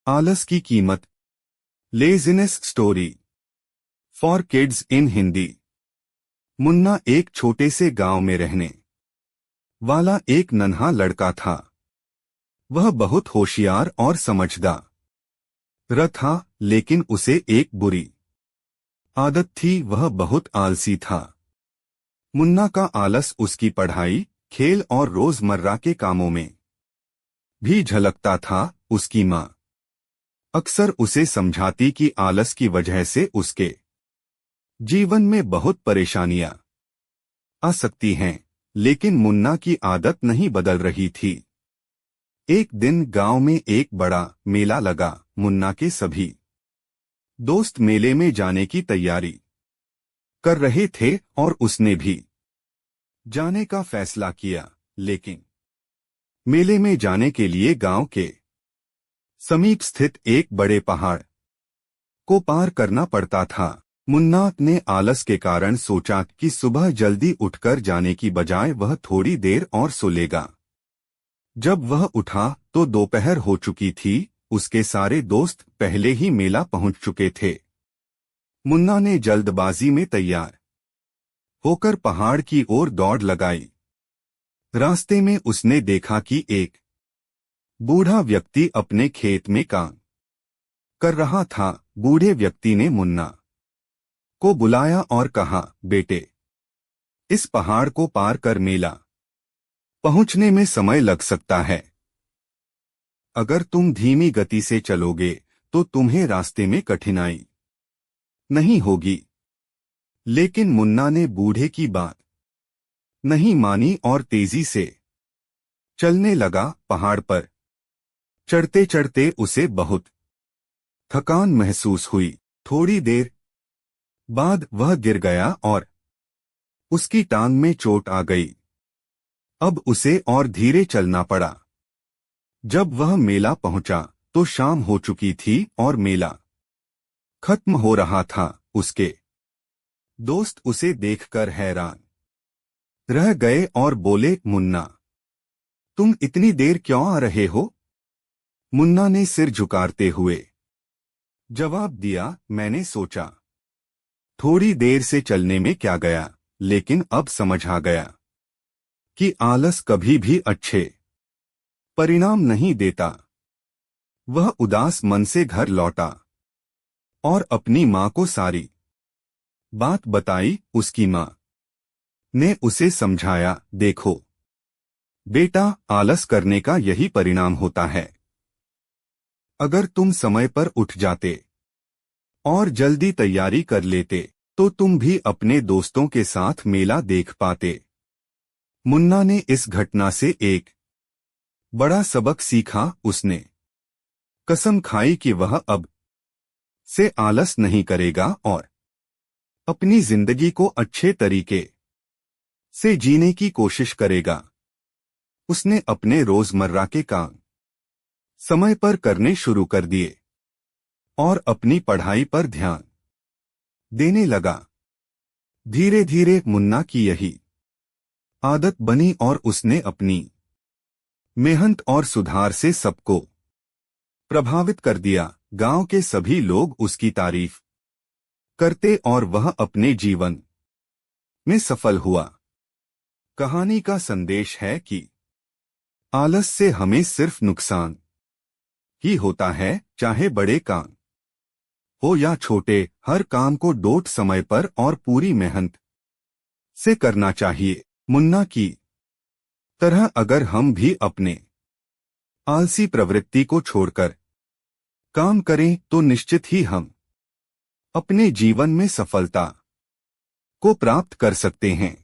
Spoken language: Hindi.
आलस की कीमत। Laziness story for kids in Hindi. Munna एक छोटे से गांव में रहने वाला एक नन्हा लड़का था। वह बहुत होशियार और समझदार था, लेकिन उसे एक बुरी आदत थी, वह बहुत आलसी था। मुन्ना का आलस उसकी पढ़ाई, खेल और रोजमर्रा के कामों में भी झलकता था। उसकी माँ अक्सर उसे समझाती कि आलस की वजह से उसके जीवन में बहुत परेशानियां आ सकती हैं, लेकिन मुन्ना की आदत नहीं बदल रही थी। एक दिन गांव में एक बड़ा मेला लगा। मुन्ना के सभी दोस्त मेले में जाने की तैयारी कर रहे थे और उसने भी जाने का फैसला किया, लेकिन मेले में जाने के लिए गांव के समीप स्थित एक बड़े पहाड़ को पार करना पड़ता था। मुन्ना ने आलस के कारण सोचा कि सुबह जल्दी उठकर जाने की बजाय वह थोड़ी देर और सो लेगा। जब वह उठा तो दोपहर हो चुकी थी। उसके सारे दोस्त पहले ही मेला पहुंच चुके थे। मुन्ना ने जल्दबाजी में तैयार होकर पहाड़ की ओर दौड़ लगाई। रास्ते में उसने देखा कि एक बूढ़ा व्यक्ति अपने खेत में काम कर रहा था। बूढ़े व्यक्ति ने मुन्ना को बुलाया और कहा, बेटे, इस पहाड़ को पार कर मेला पहुंचने में समय लग सकता है। अगर तुम धीमी गति से चलोगे तो तुम्हें रास्ते में कठिनाई नहीं होगी। लेकिन मुन्ना ने बूढ़े की बात नहीं मानी और तेजी से चलने लगा। पहाड़ पर चढ़ते चढ़ते उसे बहुत थकान महसूस हुई। थोड़ी देर बाद वह गिर गया और उसकी टांग में चोट आ गई। अब उसे और धीरे चलना पड़ा। जब वह मेला पहुंचा तो शाम हो चुकी थी और मेला खत्म हो रहा था। उसके दोस्त उसे देखकर हैरान रह गए और बोले, मुन्ना, तुम इतनी देर क्यों आ रहे हो? मुन्ना ने सिर झुकाते हुए जवाब दिया, मैंने सोचा थोड़ी देर से चलने में क्या गया, लेकिन अब समझ आ गया कि आलस कभी भी अच्छे परिणाम नहीं देता। वह उदास मन से घर लौटा और अपनी माँ को सारी बात बताई। उसकी माँ ने उसे समझाया, देखो बेटा, आलस करने का यही परिणाम होता है। अगर तुम समय पर उठ जाते और जल्दी तैयारी कर लेते तो तुम भी अपने दोस्तों के साथ मेला देख पाते। मुन्ना ने इस घटना से एक बड़ा सबक सीखा। उसने कसम खाई कि वह अब से आलस नहीं करेगा और अपनी जिंदगी को अच्छे तरीके से जीने की कोशिश करेगा। उसने अपने रोजमर्रा के काम समय पर करने शुरू कर दिए और अपनी पढ़ाई पर ध्यान देने लगा। धीरे धीरे मुन्ना की यही आदत बनी और उसने अपनी मेहनत और सुधार से सबको प्रभावित कर दिया। गांव के सभी लोग उसकी तारीफ करते और वह अपने जीवन में सफल हुआ। कहानी का संदेश है कि आलस से हमें सिर्फ नुकसान ही होता है। चाहे बड़े काम हो या छोटे, हर काम को डोट समय पर और पूरी मेहनत से करना चाहिए। मुन्ना की तरह अगर हम भी अपने आलसी प्रवृत्ति को छोड़कर काम करें तो निश्चित ही हम अपने जीवन में सफलता को प्राप्त कर सकते हैं।